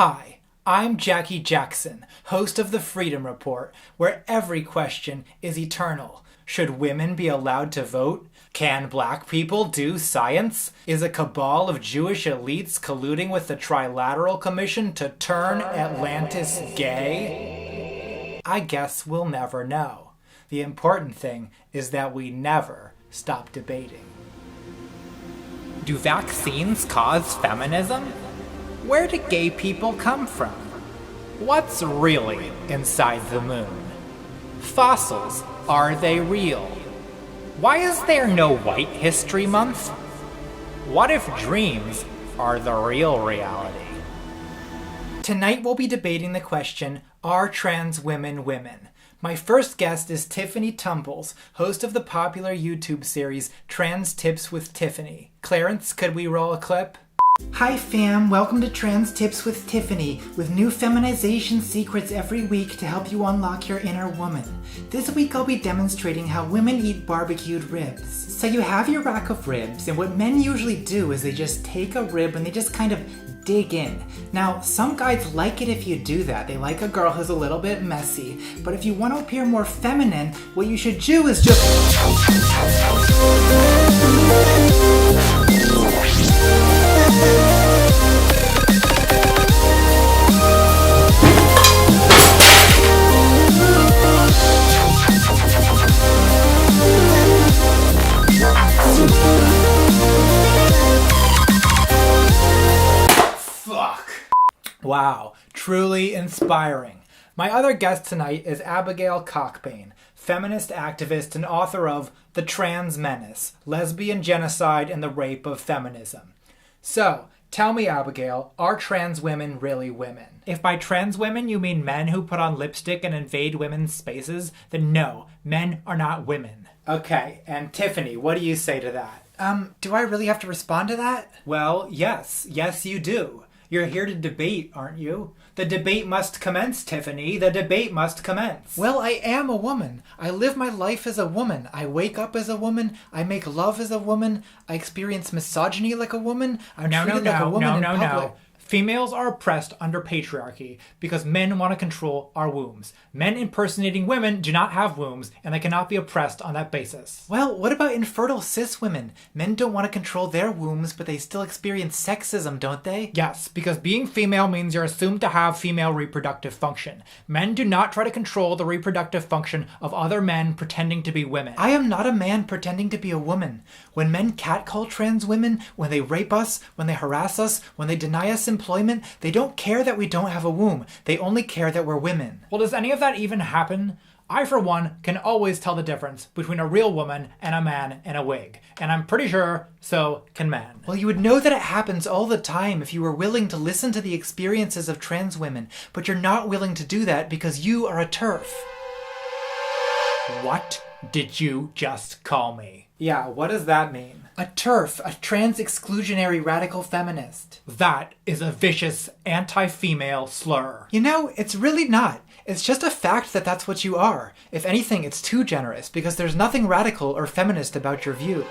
Hi, I'm Jackie Jackson, host of the Freedom Report, where every question is eternal. Should women be allowed to vote? Can black people do science? Is a cabal of Jewish elites colluding with the Trilateral Commission to turn Atlantis gay? I guess we'll never know. The important thing is that we never stop debating. Do vaccines cause feminism? Where do gay people come from? What's really inside the moon? Fossils, are they real? Why is there no White History Month? What if dreams are the real reality? Tonight we'll be debating the question, are trans women women? My first guest is Tiffany Tumbles, host of the popular YouTube series Trans Tips with Tiffany. Clarence, could we roll a clip? Hi fam, welcome to Trans Tips with Tiffany, with new feminization secrets every week to help you unlock your inner woman. This week I'll be demonstrating how women eat barbecued ribs. So you have your rack of ribs, and what men usually do is they just take a rib and they just kind of dig in. Now, some guys like it if you do that. They like a girl who's a little bit messy. But if you want to appear more feminine, what you should do is just... Wow, truly inspiring. My other guest tonight is Abigail Cockbane, feminist activist and author of The Trans Menace, Lesbian Genocide and the Rape of Feminism. So, tell me, Abigail, are trans women really women? If by trans women you mean men who put on lipstick and invade women's spaces, then no, men are not women. Okay, and Tiffany, what do you say to that? Do I really have to respond to that? Well, yes you do. You're here to debate, aren't you? The debate must commence, Tiffany. The debate must commence. Well, I am a woman. I live my life as a woman. I wake up as a woman. I make love as a woman. I experience misogyny like a woman. I'm treated like a woman in public. Females are oppressed under patriarchy because men want to control our wombs. Men impersonating women do not have wombs, and they cannot be oppressed on that basis. Well, what about infertile cis women? Men don't want to control their wombs, but they still experience sexism, don't they? Yes, because being female means you're assumed to have female reproductive function. Men do not try to control the reproductive function of other men pretending to be women. I am not a man pretending to be a woman. When men catcall trans women, when they rape us, when they harass us, when they deny us employment, they don't care that we don't have a womb. They only care that we're women. Well, does any of that even happen? I, for one, can always tell the difference between a real woman and a man in a wig. And I'm pretty sure so can men. Well, you would know that it happens all the time if you were willing to listen to the experiences of trans women, but you're not willing to do that because you are a TERF. What did you just call me? Yeah, what does that mean? A TERF, a trans-exclusionary radical feminist. That is a vicious anti-female slur. You know, it's really not. It's just a fact that that's what you are. If anything, it's too generous, because there's nothing radical or feminist about your view.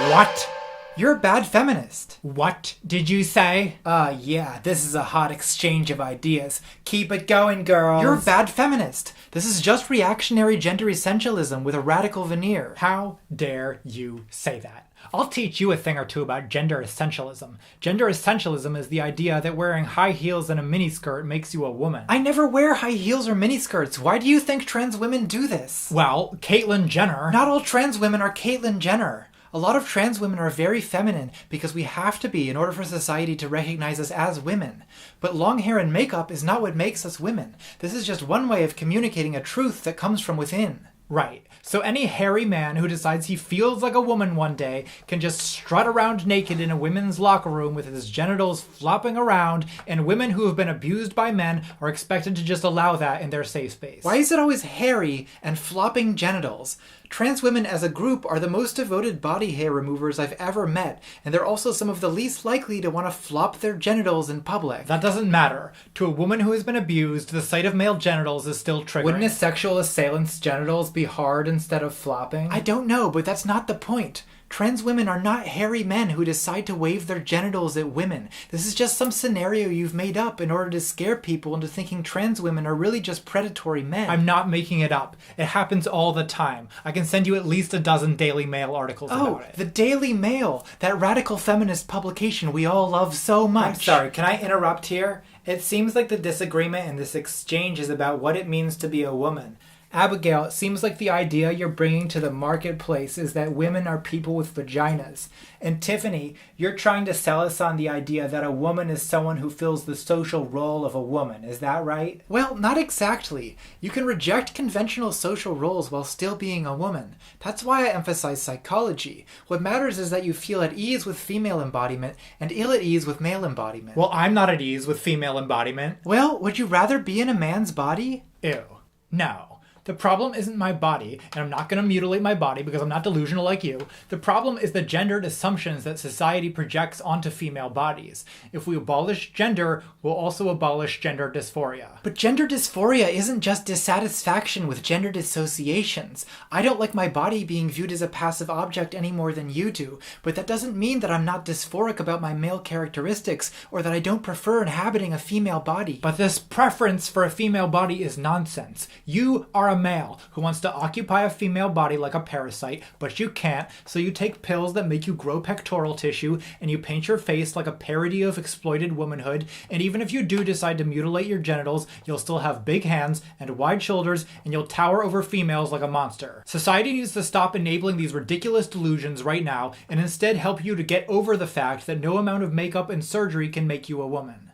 What? You're a bad feminist. What did you say? Yeah, this is a hot exchange of ideas. Keep it going, girls. You're a bad feminist. This is just reactionary gender essentialism with a radical veneer. How dare you say that? I'll teach you a thing or two about gender essentialism. Gender essentialism is the idea that wearing high heels and a miniskirt makes you a woman. I never wear high heels or miniskirts. Why do you think trans women do this? Well, Caitlyn Jenner. Not all trans women are Caitlyn Jenner. A lot of trans women are very feminine because we have to be in order for society to recognize us as women. But long hair and makeup is not what makes us women. This is just one way of communicating a truth that comes from within. Right. So any hairy man who decides he feels like a woman one day can just strut around naked in a women's locker room with his genitals flopping around, and women who have been abused by men are expected to just allow that in their safe space. Why is it always hairy and flopping genitals? Trans women as a group are the most devoted body hair removers I've ever met, and they're also some of the least likely to want to flop their genitals in public. That doesn't matter. To a woman who has been abused, the sight of male genitals is still triggering. Wouldn't a sexual assailant's genitals be hard instead of flopping? I don't know, but that's not the point. Trans women are not hairy men who decide to wave their genitals at women. This is just some scenario you've made up in order to scare people into thinking trans women are really just predatory men. I'm not making it up. It happens all the time. I can send you at least a dozen Daily Mail articles about it. The Daily Mail! That radical feminist publication we all love so much. I'm sorry, can I interrupt here? It seems like the disagreement in this exchange is about what it means to be a woman. Abigail, it seems like the idea you're bringing to the marketplace is that women are people with vaginas. And Tiffany, you're trying to sell us on the idea that a woman is someone who fills the social role of a woman. Is that right? Well, not exactly. You can reject conventional social roles while still being a woman. That's why I emphasize psychology. What matters is that you feel at ease with female embodiment and ill at ease with male embodiment. Well, I'm not at ease with female embodiment. Well, would you rather be in a man's body? Ew. No. The problem isn't my body, and I'm not going to mutilate my body because I'm not delusional like you. The problem is the gendered assumptions that society projects onto female bodies. If we abolish gender, we'll also abolish gender dysphoria. But gender dysphoria isn't just dissatisfaction with gender dissociations. I don't like my body being viewed as a passive object any more than you do, but that doesn't mean that I'm not dysphoric about my male characteristics or that I don't prefer inhabiting a female body. But this preference for a female body is nonsense. You are a male who wants to occupy a female body like a parasite, but you can't, so you take pills that make you grow pectoral tissue, and you paint your face like a parody of exploited womanhood, and even if you do decide to mutilate your genitals, you'll still have big hands and wide shoulders, and you'll tower over females like a monster. Society needs to stop enabling these ridiculous delusions right now, and instead help you to get over the fact that no amount of makeup and surgery can make you a woman.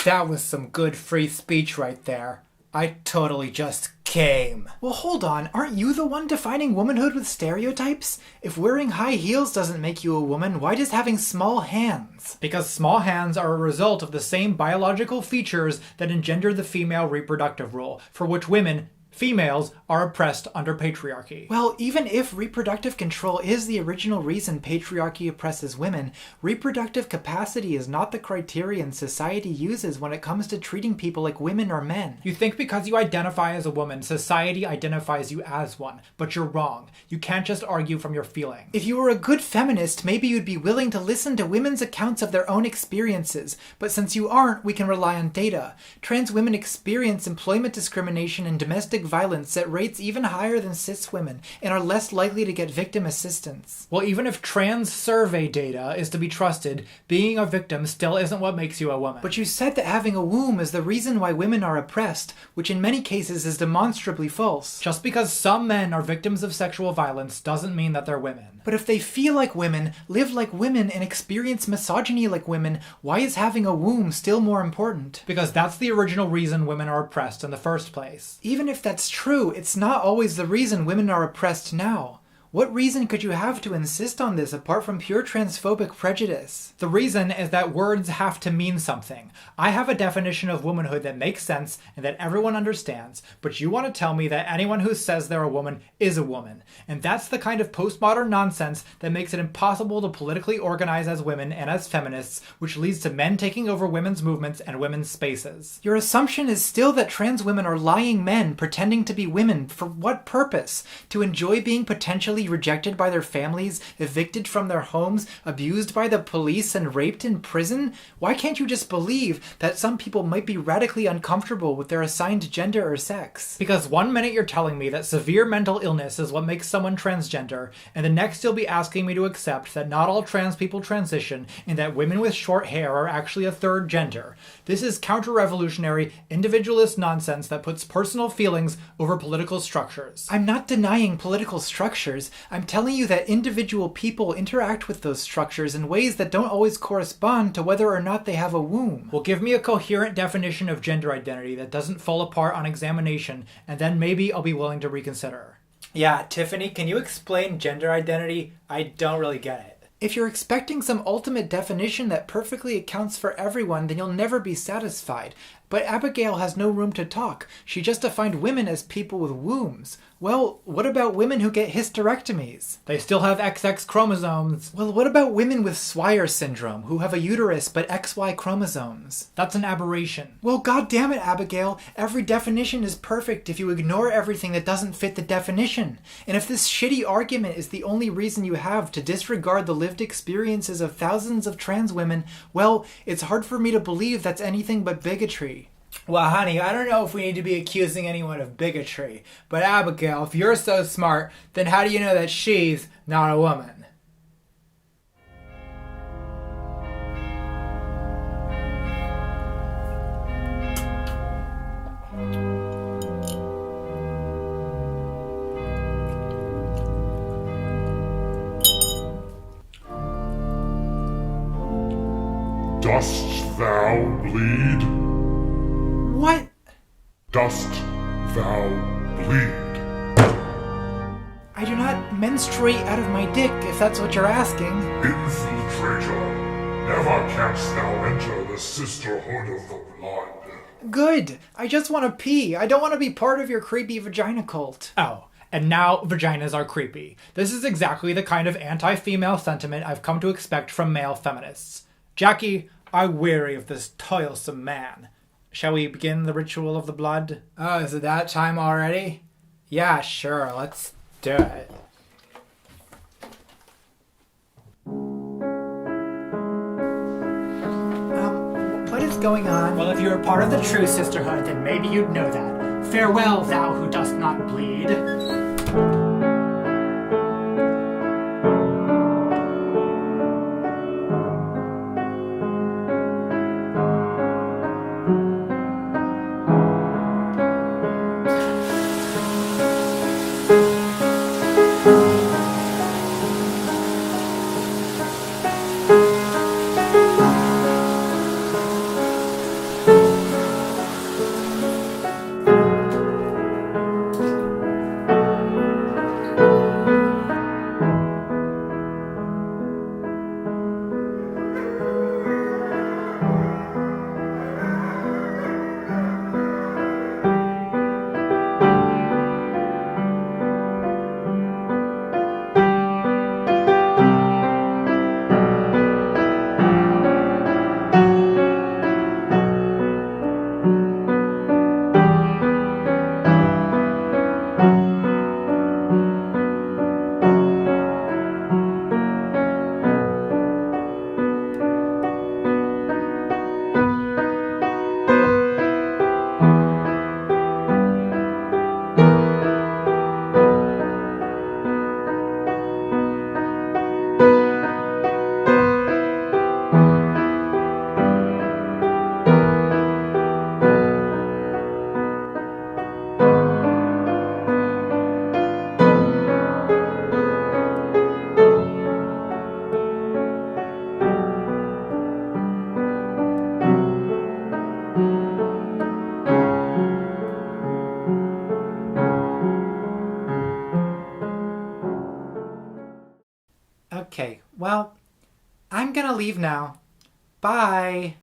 That was some good free speech right there. I totally just came. Well, hold on. Aren't you the one defining womanhood with stereotypes? If wearing high heels doesn't make you a woman, why does having small hands? Because small hands are a result of the same biological features that engender the female reproductive role, for which women, females, are oppressed under patriarchy. Well, even if reproductive control is the original reason patriarchy oppresses women, reproductive capacity is not the criterion society uses when it comes to treating people like women or men. You think because you identify as a woman, society identifies you as one, but you're wrong. You can't just argue from your feelings. If you were a good feminist, maybe you'd be willing to listen to women's accounts of their own experiences, but since you aren't, we can rely on data. Trans women experience employment discrimination and domestic violence at rates even higher than cis women and are less likely to get victim assistance. Well, even if trans survey data is to be trusted, being a victim still isn't what makes you a woman. But you said that having a womb is the reason why women are oppressed, which in many cases is demonstrably false. Just because some men are victims of sexual violence doesn't mean that they're women. But if they feel like women, live like women, and experience misogyny like women, why is having a womb still more important? Because that's the original reason women are oppressed in the first place. Even if that's true, it's not always the reason women are oppressed now. What reason could you have to insist on this apart from pure transphobic prejudice? The reason is that words have to mean something. I have a definition of womanhood that makes sense and that everyone understands, but you want to tell me that anyone who says they're a woman is a woman. And that's the kind of postmodern nonsense that makes it impossible to politically organize as women and as feminists, which leads to men taking over women's movements and women's spaces. Your assumption is still that trans women are lying men pretending to be women. For what purpose? To enjoy being potentially rejected by their families, evicted from their homes, abused by the police, and raped in prison? Why can't you just believe that some people might be radically uncomfortable with their assigned gender or sex? Because one minute you're telling me that severe mental illness is what makes someone transgender, and the next you'll be asking me to accept that not all trans people transition and that women with short hair are actually a third gender. This is counter-revolutionary, individualist nonsense that puts personal feelings over political structures. I'm not denying political structures. structures. I'm telling you that individual people interact with those structures in ways that don't always correspond to whether or not they have a womb. Well, give me a coherent definition of gender identity that doesn't fall apart on examination, and then maybe I'll be willing to reconsider. Yeah, Tiffany, can you explain gender identity? I don't really get it. If you're expecting some ultimate definition that perfectly accounts for everyone, then you'll never be satisfied. But Abigail has no room to talk. She just defined women as people with wombs. Well, what about women who get hysterectomies? They still have XX chromosomes. Well, what about women with Swyer syndrome, who have a uterus but XY chromosomes? That's an aberration. Well, goddamn it, Abigail. Every definition is perfect if you ignore everything that doesn't fit the definition. And if this shitty argument is the only reason you have to disregard the lived experiences of thousands of trans women, well, it's hard for me to believe that's anything but bigotry. Well, honey, I don't know if we need to be accusing anyone of bigotry, but Abigail, if you're so smart, then how do you know that she's not a woman? Dost thou bleed? What? Dost thou bleed? I do not menstruate out of my dick, if that's what you're asking. Infiltrator, never canst thou enter the sisterhood of the blood. Good. I just want to pee. I don't want to be part of your creepy vagina cult. Oh, and now vaginas are creepy. This is exactly the kind of anti-female sentiment I've come to expect from male feminists. Jackie, I'm weary of this toilsome man. Shall we begin the ritual of the blood? Oh, is it that time already? Yeah, sure, let's do it. What is going on? Well, if you're a part of the true sisterhood, then maybe you'd know that. Farewell, thou who dost not bleed. Okay, well, I'm gonna leave now. Bye.